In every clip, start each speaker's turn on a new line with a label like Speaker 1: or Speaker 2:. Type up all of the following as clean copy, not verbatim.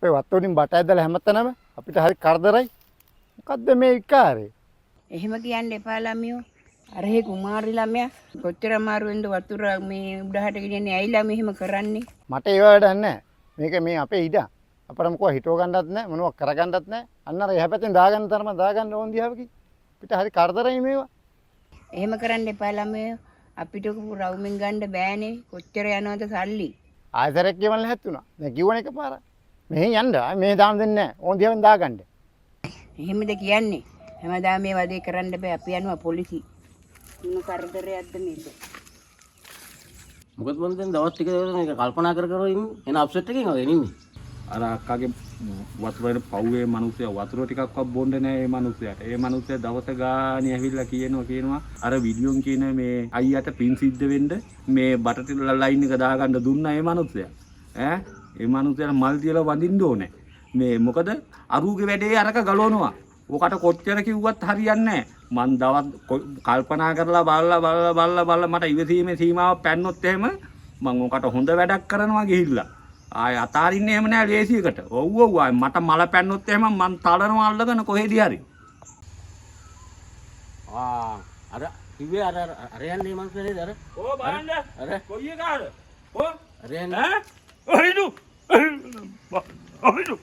Speaker 1: අපේ වත්ත වලින් බට ඇදලා හැමතැනම අපිට හරි කරදරයි. මොකද්ද මේ විකාරේ?
Speaker 2: එහෙම කියන්න එපා ළමයෝ. අර හේ කුමාරි ළමයා කොච්චර අමාරුවෙන්ද වතුර මේ උඩහට ගෙනියන්නේ ඇයිලා මෙහෙම කරන්නේ?
Speaker 1: මට ඒව වැඩක් නැහැ. මේක මේ අපේ ඉඩ. අපිට මොකව හිතව ගන්නවත් නැහැ මොනවක් කරගන්නවත් නැහැ. අන්න අර එහා පැත්තෙන් දාගන්න තරම දාගන්න ඕන් දිහාවකි. අපිට හරි කරදරයි මේවා.
Speaker 2: එහෙම කරන්න එපා ළමයෝ. අපිට රවුමින් ගන්න බෑනේ. කොච්චර යනවද සල්ලි?
Speaker 1: ආයතරයක් කියවන්න හැතුණා. දැන් කිව්වන එකපාර. මෙහෙන් යන්න. මේ දාන්න දෙන්නේ නැහැ. ඕන් දිහාවෙන් දාගන්න.
Speaker 2: එහෙමද කියන්නේ? හැමදාම මේ වදේ කරන්න බෑ. අපි යනවා පොලිසි. මොන කරදරයක්ද මේක?
Speaker 3: මොකද මම දැන් දවස් ටික මේක කල්පනා කර ඉන්නේ. එන අප්සෙට් එකකින් වගේ ඉන්නේ.
Speaker 4: අර අක්කාගේ වතුරේ පව්වේ මිනිස්සයා වතුර ටිකක්වත් බොන්නේ නැහැ මේ මිනිස්සයාට. ඒ මිනිස්සයා දවස ගානේ ඇවිල්ලා කියනවා අර වීඩියෝන් කියන මේ අයියට පින් සිද්ධ වෙන්න මේ බටට ලයින් එක දාගන්න දුන්නා මේ මිනිස්සයා. ඒ මිනිස්සයාට මල් තියලා වඳින්න ඕනේ. මේ මොකද අරුගේ වැඩේ අරක ගලවනවා. ඔකට කොච්චර කිව්වත් හරියන්නේ නැහැ. මං දවස් කල්පනා කරලා බලලා මට ඉවසීමේ සීමාව පැන්නොත් එහෙම මං ඔකට හොඳ වැඩක් කරනවා ගිහිල්ලා. ආය අතාරින්නේ එහෙම නෑ ලේසියකට. ඔව් ආය මට මල පැන්නොත් එහෙම මං තලනවා අල්ලගෙන කොහෙද හරි.
Speaker 3: අර කිව්වේ අර යන්නේ මං නේද අර?
Speaker 4: ඕ බලන්න.
Speaker 3: අර
Speaker 4: කොයි එකාද? ඕ
Speaker 3: අර යන්නේ.
Speaker 4: ඔහිනු. ඔහිනු.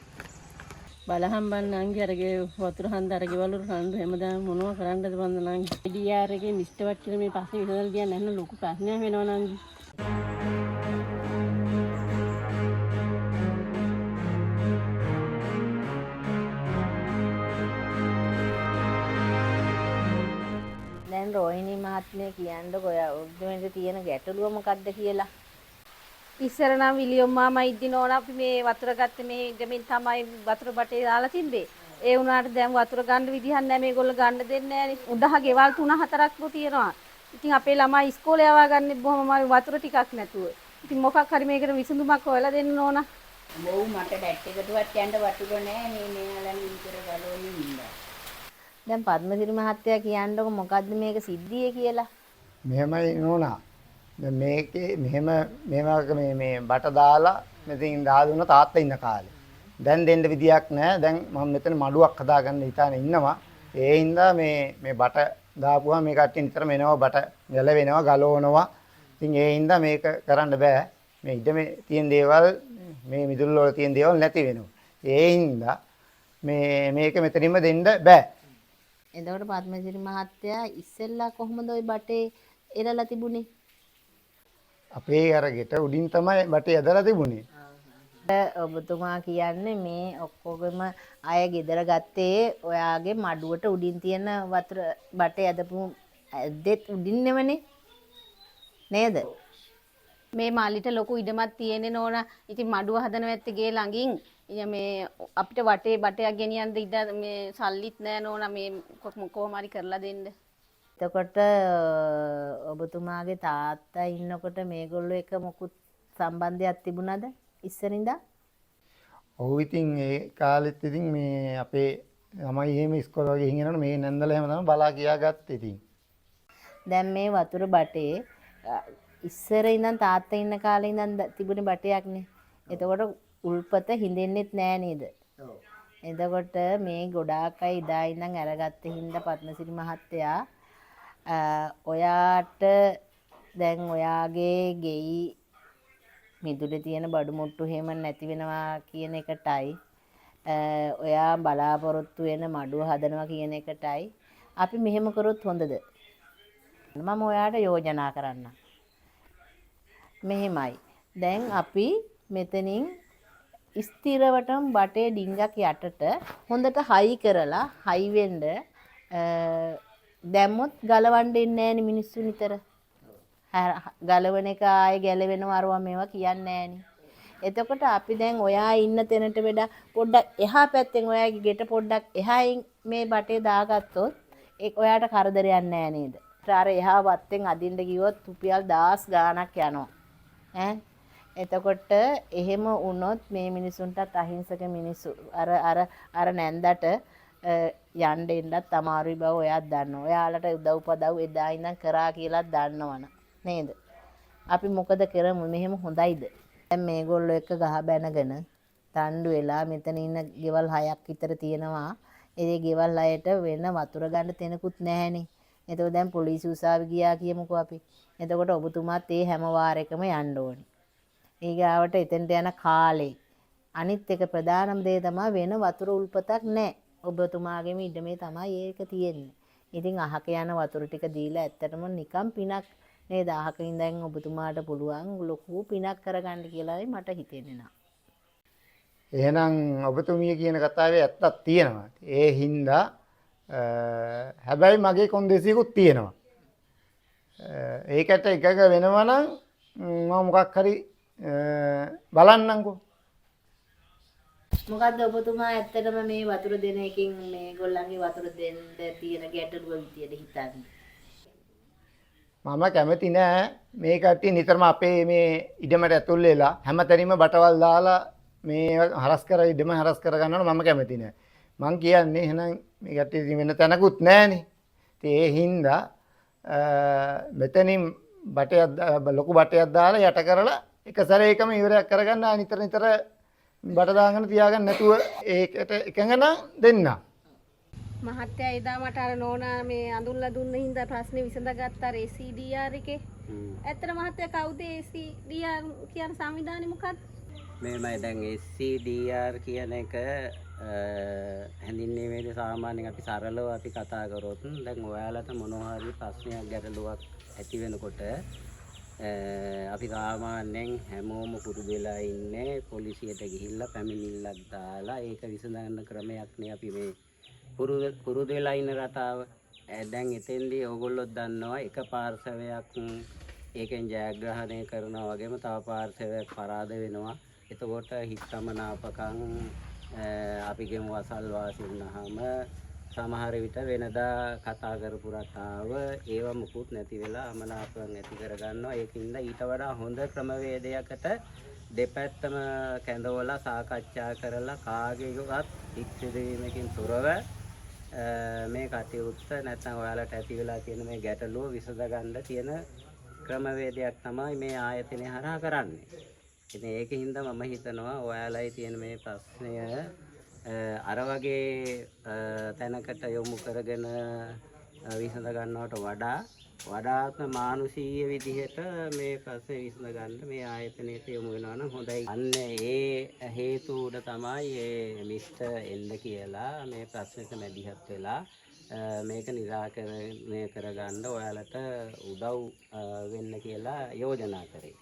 Speaker 5: බලහම් බන්න නංගි අරගේ වතුර හන්ද අරගේ වලු රණ්ඩු හැමදාම මොනවා කරන්නද බන්ද නංගි. ඩීආර් එකේ මිස්ටර් වච්චර මේ පස්සේ විසඳලා ගියා නැන්න ලොකු ප්‍රශ්නයක් වෙනවා නංගි.
Speaker 6: දැන් රෝහිණී මහත්මිය කියන්නකො ඔයා උද්දමෙන්ද තියෙන ගැටලුව මොකද්ද කියලා.
Speaker 7: ඉස්සර නම් විලියම් මාමා ඉද්දි නෝන අපි මේ වතුර ගත්තේ මේ ඉඩමින් තමයි වතුර බටේ දාලා තිබ්බේ. ඒ වුණාට දැන් වතුර ගන්න විදිහක් නැහැ මේගොල්ලෝ ගන්න දෙන්නේ නැහැ නේ. උඩහ ගෙවල් 3-4ක්ම තියෙනවා. ඉතින් අපේ ළමයි ඉස්කෝලේ යවා ගන්නෙ බොහොම වතුර ටිකක් නැතුව. ඉතින් මොකක් හරි මේකට විසඳුමක් හොයලා දෙන්න ඕන.
Speaker 2: බොව් මට බැට් එකටවත් යන්න වතුර නැහැ මේ මෙයාලන් විතර ගලවන්නේ ඉන්නවා.
Speaker 6: දැන් පද්මසිරි මහත්තයා කියන්නකො මොකද්ද මේක සිද්ධියේ කියලා.
Speaker 1: මෙහෙමයි නෝනා. දැන් මේකේ මෙහෙම මේ බට දාලා මෙතනින් දාදුන තාත්තා ඉන්න කාලේ. දැන් දෙන්න විදියක් නැහැ. දැන් මම මෙතන මඩුවක් හදාගන්න හිතාන ඉන්නවා. ඒ හින්දා මේ බට දාපුවා මේ කට්ටිය නිතරම එනවා බට ගැලවෙනවා ගලවනවා. ඉතින් ඒ හින්දා මේක කරන්න බෑ. මේ ඉඩමේ තියෙන දේවල් මේ මිදුල් වල තියෙන දේවල් නැති වෙනවා. ඒ හින්දා මේක මෙතනින්ම දෙන්න බෑ.
Speaker 6: එතකොට පද්මසිරි මහත්තයා ඉස්සෙල්ලා කොහොමද ওই බටේ එරලා තිබුණේ?
Speaker 1: අපේ අර ගෙට උඩින් තමයි බටේ ඇදලා තිබුණේ.
Speaker 6: ඔබතුමා කියන්නේ මේ ඔක්කොගෙම අය ගෙදර ගත්තේ ඔයාගේ මඩුවට උඩින් තියෙන වතුර බටේ ඇදපු ඇද්දෙත් උඩින්නමනේ නේද?
Speaker 7: මේ මාලිට ලොකු ඉඩමක් තියෙන්නේ නෝන. ඉතින් මඩුව හදන වැත්තේ ගේ ළඟින් මේ අපිට වටේ බටයක් ගෙනියන්න ඉඩ මේ සල්ලිත් නෑ නෝන මේ කොහොම හරි කරලා දෙන්න.
Speaker 6: එතකොට ඔබතුමාගේ තාත්තා ඉන්නකොට මේගොල්ලෝ එක මොකුත් සම්බන්ධයක් තිබුණාද ඉස්සරින්දා?
Speaker 1: ඔව් ඉතින් ඒ කාලෙත් ඉතින් මේ අපේ ළමයි එහෙම ඉස්කෝලේ වගේ ගිහින් යනකොට මේ නැන්දලා එහෙම තමයි බලා කියාගත්තේ ඉතින්.
Speaker 6: දැන් මේ වතුර බටේ ඉස්සර ඉඳන් තාත්තා ඉන්න කාලේ ඉඳන් තිබුණේ බටයක්නේ. එතකොට උල්පත හින්දෙන්නෙත් නෑ නේද? ඔව්. එතකොට මේ ගොඩාක් අය ඉදා ඉඳන් අරගත්ත හින්දා පද්මසිරි මහත්තයා ඔයාට දැන් ඔයාගේ ගෙයි මිදුලේ තියෙන බඩු මුට්ටු හැම නැති වෙනවා කියන එකටයි ඔයා බලාපොරොත්තු වෙන මඩුව හදනවා කියන එකටයි අපි මෙහෙම කරොත් හොඳද? මම ඔයාට යෝජනා කරන්න. මෙහෙමයි. දැන් අපි මෙතනින් ස්ථිරවටම බටේ ඩිංගක් යටට හොඳට හයි කරලා හයි වෙන්න දැම්මොත් ගලවන්න ඉන්නේ නෑනේ මිනිස්සු නිතර. ගලවන එක ආයේ ගැලවෙනවා අරවා මේවා කියන්නේ නෑනේ. එතකොට අපි දැන් ඔයා ඉන්න තැනට වඩා පොඩ්ඩක් එහා පැත්තෙන් ඔයාගේ ගෙට පොඩ්ඩක් එහායින් මේ බටේ දාගත්තොත් ඒක ඔයාට කරදරයක් නෑ නේද? අර එහා වත්තෙන් අදින්න ගියොත් රුපියල් 10 ගාණක් යනවා. එතකොට එහෙම වුණොත් මේ මිනිසුන්ටත් අහිංසක මිනිස්සු අර නැන්දට යන්න එන්නත් අමාරුයි බව ඔයාත් දන්නවා. ඔයාලට උදව්පදව් එදා ඉඳන් කරා කියලා දන්නවන නේද? අපි මොකද කරමු? මෙහෙම හොඳයිද? දැන් මේගොල්ලෝ එක ගහ බැනගෙන තණ්ඩු වෙලා මෙතන ඉන්න ගෙවල් 6ක් විතර තියෙනවා. ඒ ගෙවල් අයට වෙන වතුර ගන්න තැනකුත් නැහැනේ. එතකොට දැන් පොලිසිය උසාවි ගියා කියමුකෝ අපි. එතකොට ඔබතුමාත් ඒ හැම වාරයකම යන්න ඕනේ. ඊගාවට එතෙන්ට යන කාලේ අනිත් එක ප්‍රධානම දේ තමයි වෙන වතුර උල්පතක් නැහැ. ඔබතුමාගේම ඉඩමේ තමයි ඒක තියෙන්නේ. ඉතින් අහක යන වතුර ටික දීලා ඇත්තටම නිකම් පිනක් නේද? අහක ඉඳන් ඔබතුමාට පුළුවන් ලොකු පිනක් කරගන්න කියලායි මට හිතෙන්නේ නා.
Speaker 1: එහෙනම් ඔබතුමිය කියන කතාවේ ඇත්තක් තියෙනවා. ඒ හින්දා හැබැයි මගේ කොන්දේසියකුත් තියෙනවා. ඒකට එකක වෙනවා නම් මම මොකක් හරි බලන්නම්කෝ.
Speaker 6: මොකද්ද ඔබතුමා ඇත්තටම මේ වතුර දෙන එකකින් මේ ගොල්ලන්ගේ වතුර දෙන්න තියෙන ගැටලුව විදියට හිතන්නේ?
Speaker 1: මම කැමති නෑ මේ කට්ටිය නිතරම අපේ මේ ඉඩමට ඇතුල් වෙලා හැමතැනම බටවල් දාලා මේ හරස් කර ඉඩම හරස් කර ගන්නවා මම කැමති නෑ. මං කියන්නේ එහෙනම් මේ කට්ටිය වෙන තැනකුත් නෑනේ. ඉතින් ඒ හින්දා මෙතනින් බටයක් ලොකු බටයක් දාලා යට කරලා එක සැරේකම ඉවරයක් කරගන්න නිතර නිතර බට දාගෙන තියාගන්න නැතුව ඒකට එකඟ නම් දෙන්න.
Speaker 7: මහත්තයා එදා මට අර නෝනා මේ අඳුල්ලා දුන්න හින්දා ප්‍රශ්නේ විසඳගත්ත අර ACDR එකේ. ඇත්තට මහත්තයා කවුද ACDR කියන සංවිධානය මොකක්ද?
Speaker 3: මේමයි දැන් SCDR කියන එක හැඳින්වීමේදී සාමාන්‍යයෙන් අපි සරලව අපි කතා කරොත් දැන් ඔයාලට මොනවා හරි ප්‍රශ්නයක් ගැටලුවක් ඇති වෙනකොට අපි සාමාන්‍යයෙන් හැමෝම පුරුදු වෙලා ඉන්නේ පොලිසියට ගිහිල්ලා පැමිණිල්ලක් දාලා ඒක විසඳන්න ක්‍රමයක් නේ අපි මේ පුරුදු වෙලා ඉන්න රටාව. දැන් එතෙන්දී ඕගොල්ලෝ දන්නවා එක පාර්ශවයක් ඒකෙන් ජයග්‍රහණය කරනවා වගේම තව පාර්ශවයක් පරාද වෙනවා. එතකොට හිතමනාපකම් අපි ගෙමු අසල්වාසී වුණාම සමහර විට වෙනදා කතා කරපු රටාව ඒව මුකුත් නැති වෙලා අමනාපකම් ඇති කරගන්නවා. ඒකින්ද ඊට වඩා හොඳ ක්‍රමවේදයකට දෙපැත්තම කැඳවලා සාකච්ඡා කරලා කාගේවත් එක්සිදවීමකින් තොරව මේ කටයුත්ත නැත්නම් ඔයාලට ඇති වෙලා තියෙන මේ ගැටලුව විසඳගන්න තියෙන ක්‍රමවේදයක් තමයි මේ ආයතනය හරහා කරන්නේ. ඉතින් ඒකින්ද මම හිතනවා ඔයාලයි තියෙන මේ ප්‍රශ්නය අර වගේ තැනකට යොමු කරගෙන විසඳ ගන්නවට වඩාත්ම මානුෂීය විදිහට මේ ප්‍රශ්නේ විසඳ ගන්න මේ ආයතනයට යොමු වෙනවා නම් හොඳයි. අන්න ඒ හේතු උඩ තමයි මේ මිස්ටර් එන්න කියලා මේ ප්‍රශ්නෙට මැදිහත් වෙලා මේක निराකරණය කරගන්න ඔයාලට උදව් වෙන්න කියලා යෝජනා කරේ.